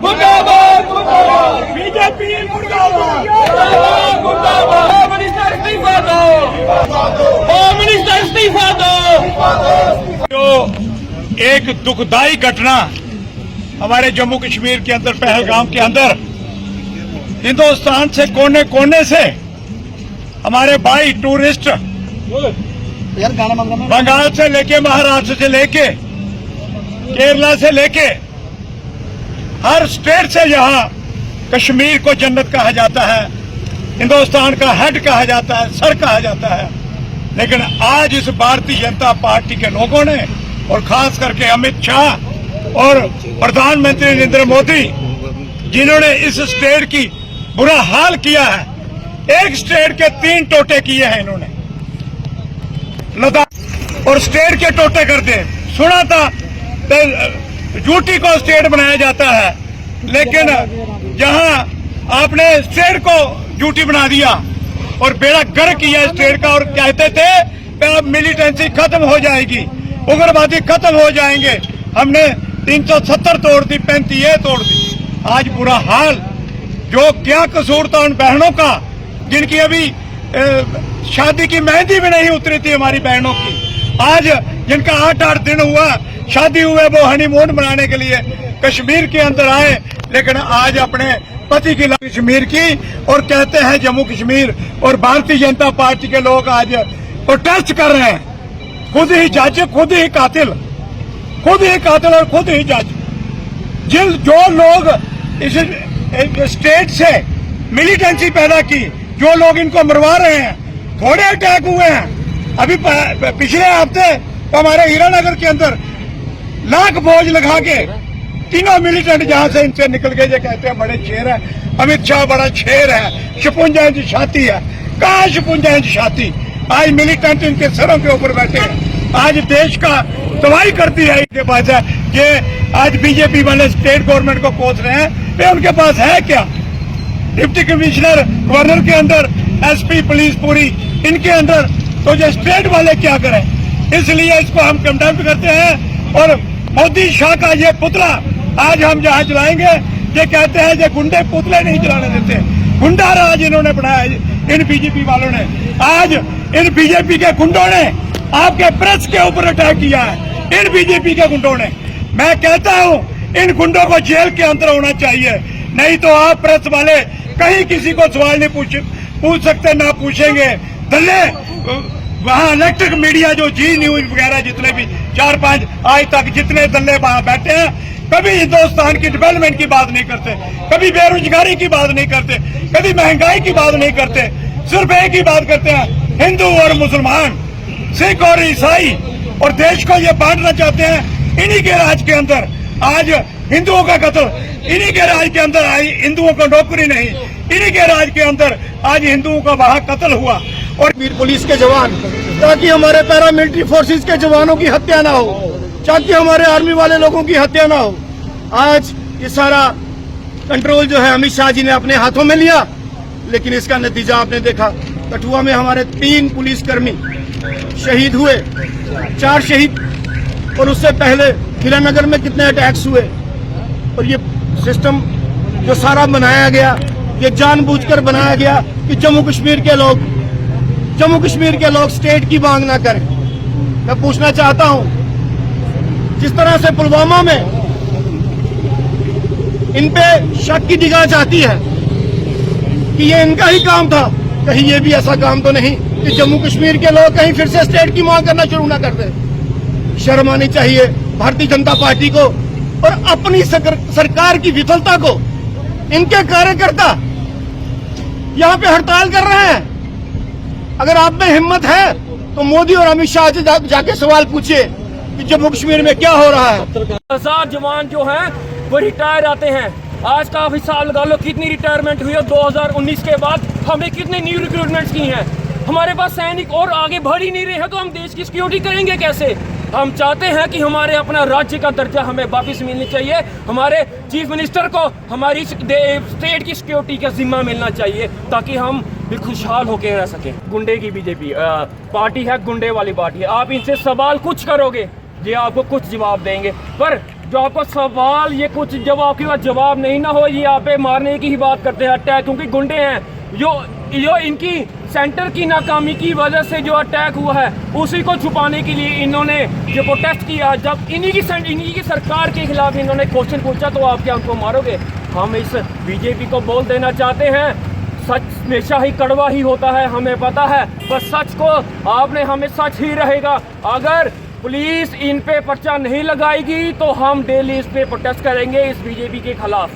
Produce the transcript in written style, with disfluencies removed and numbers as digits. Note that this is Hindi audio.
मुर्दाबाद मुर्दाबाद बीजेपी मुर्दाबाद मुर्दाबाद होम मिनिस्टर इस्तीफा दो होम मिनिस्टर इस्तीफा दो। जो एक दुखदाई घटना हमारे जम्मू कश्मीर के अंदर पहलगाम के अंदर हिंदुस्तान से कोने कोने से हमारे भाई टूरिस्ट बंगाल से लेके महाराष्ट्र से लेके केरला से लेके हर स्टेट से यहाँ कश्मीर को जन्नत कहा जाता है, हिंदुस्तान का हेड कहा जाता है, सर कहा जाता है। लेकिन आज इस भारतीय जनता पार्टी के लोगों ने और खास करके अमित शाह और प्रधानमंत्री नरेंद्र मोदी जिन्होंने इस स्टेट की बुरा हाल किया है, एक स्टेट के 3 टोटे किए हैं इन्होंने, लद्दाख और स्टेट के टोटे करते। सुना था यूटी को स्टेट बनाया जाता है, लेकिन जहां आपने स्टेट को यूटी बना दिया और बेड़ा गर्क किया स्टेट का और कहते थे कि अब मिलिटेंसी खत्म हो जाएगी, उग्रवादी खत्म हो जाएंगे। हमने 370 तोड़ दी, 35 तोड़ दी। आज बुरा हाल, जो क्या कसूर था उन बहनों का जिनकी अभी शादी की मेहंदी भी नहीं उतरी थी हमारी बहनों की, आज जिनका 8-8 दिन हुआ शादी हुए, वो हनीमून मनाने के लिए कश्मीर के अंदर आए, लेकिन आज अपने पति की कश्मीर की और कहते हैं जम्मू कश्मीर। और भारतीय जनता पार्टी के लोग आज प्रोटेस्ट कर रहे हैं, खुद ही जज, खुद ही कातिल और खुद ही जज। जो लोग इस स्टेट से मिलिटेंसी पैदा की, जो लोग इनको मरवा रहे हैं, थोड़े अटैक हुए हैं। अभी पिछले हफ्ते तो हमारे हीरानगर के अंदर लाख फौज लगा के तीनों मिलिटेंट जहां से इनसे निकल गए, जो कहते हैं बड़े शेर है, अमित शाह बड़ा शेर है, 56 इंच छाती है। कहाँ 56 इंच छाती? आज मिलिटेंट इनके सरों के ऊपर बैठे हैं। आज देश का तबाही करती है इनके पास है। ये आज बीजेपी वाले स्टेट गवर्नमेंट को कोस रहे हैं, वे उनके पास है क्या? डिप्टी कमिश्नर गवर्नर के अंदर, एसपी पुलिस पूरी इनके अंदर, तो जो स्टेट वाले क्या करें? इसलिए इसको हम कंडेम करते हैं। और मोदी शाह का ये पुतला आज हम जहां चलाएंगे, ये कहते हैं ये गुंडे पुतले नहीं चलाने देते, गुंडा राज इन्होंने बनाया इन बीजेपी वालों ने। आज इन बीजेपी के गुंडों ने आपके प्रेस के ऊपर अटैक किया है, इन बीजेपी के गुंडों ने। मैं कहता हूं इन गुंडों को जेल के अंदर होना चाहिए, नहीं तो आप प्रेस वाले कहीं किसी को सवाल नहीं पूछ सकते, ना पूछेंगे। दल्ले वहां इलेक्ट्रिक मीडिया जो जी न्यूज वगैरह जितने भी 4-5 आज तक जितने दल्ले वहां बैठे हैं, कभी हिंदुस्तान की डेवलपमेंट की बात नहीं करते, कभी बेरोजगारी की बात नहीं करते, कभी महंगाई की बात नहीं करते, सिर्फ एक ही बात करते हैं, हिंदू और मुसलमान, सिख और ईसाई, और देश को ये बांटना चाहते हैं। इन्हीं के राज के अंदर आज हिंदुओं का कत्ल, इन्हीं के राज के अंदर आज हिंदुओं को नौकरी नहीं, इन्हीं के राज के अंदर आज हिंदुओं का वहां कत्ल हुआ। और वीर पुलिस के जवान, ताकि हमारे पैरामिलिट्री फोर्सेस के जवानों की हत्या ना हो, ताकि हमारे आर्मी वाले लोगों की हत्या ना हो। आज ये सारा कंट्रोल जो है अमित शाह जी ने अपने हाथों में लिया, लेकिन इसका नतीजा आपने देखा। कठुआ में हमारे 3 पुलिसकर्मी शहीद हुए, 4 शहीद, और उससे पहले हीरानगर में कितने अटैक्स हुए। और ये सिस्टम जो सारा बनाया गया, ये जानबूझकर बनाया गया कि जम्मू कश्मीर के लोग स्टेट की मांग ना करें। मैं पूछना चाहता हूं, जिस तरह से पुलवामा में इन पे शक की निगाह जाती है कि ये इनका ही काम था, कहीं ये भी ऐसा काम तो नहीं कि जम्मू कश्मीर के लोग कहीं फिर से स्टेट की मांग करना शुरू ना कर दे। शर्म आनी चाहिए भारतीय जनता पार्टी को और अपनी सरकार की विफलता को। इनके कार्यकर्ता यहाँ पे हड़ताल कर रहे हैं। अगर आप में हिम्मत है तो मोदी और अमित शाह से जाके सवाल पूछिए कि जम्मू कश्मीर में क्या हो रहा है। 1000 जवान जो हैं वो रिटायर आते हैं। आज का आप हिसाब लगा लो कितनी रिटायरमेंट हुई है 2019 के बाद, हमें कितने न्यू रिक्रूटमेंट्स की हैं। हमारे पास सैनिक और आगे बढ़ ही नहीं रहे हैं, तो हम देश की सिक्योरिटी करेंगे कैसे? हम चाहते हैं कि हमारे अपना राज्य का दर्जा हमें वापस मिलनी चाहिए, हमारे चीफ मिनिस्टर को हमारी स्टेट की सिक्योरिटी का जिम्मा मिलना चाहिए, ताकि हम भी खुशहाल होकर रह सकें। गुंडे की बीजेपी पार्टी है, गुंडे वाली पार्टी है। आप इनसे सवाल कुछ करोगे ये आपको कुछ जवाब देंगे, पर जो आपको सवाल ये कुछ जब आपके पास जवाब नहीं ना हो, ये आप पे मारने की ही बात करते हैं, अटैक, क्योंकि गुंडे हैं जो इनकी सेंटर की नाकामी की वजह से जो अटैक हुआ है उसी को छुपाने के लिए इन्होंने जो प्रोटेस्ट किया। जब इन्हीं की सरकार के खिलाफ इन्होंने क्वेश्चन पूछा तो आप क्या उनको मारोगे? हम इस बीजेपी को बोल देना चाहते हैं, सच हमेशा ही कड़वा ही होता है, हमें पता है, बस सच को आपने हमें सच ही रहेगा। अगर पुलिस इन पे पर्चा नहीं लगाएगी तो हम डेली इस पे प्रोटेस्ट करेंगे इस बीजेपी के खिलाफ।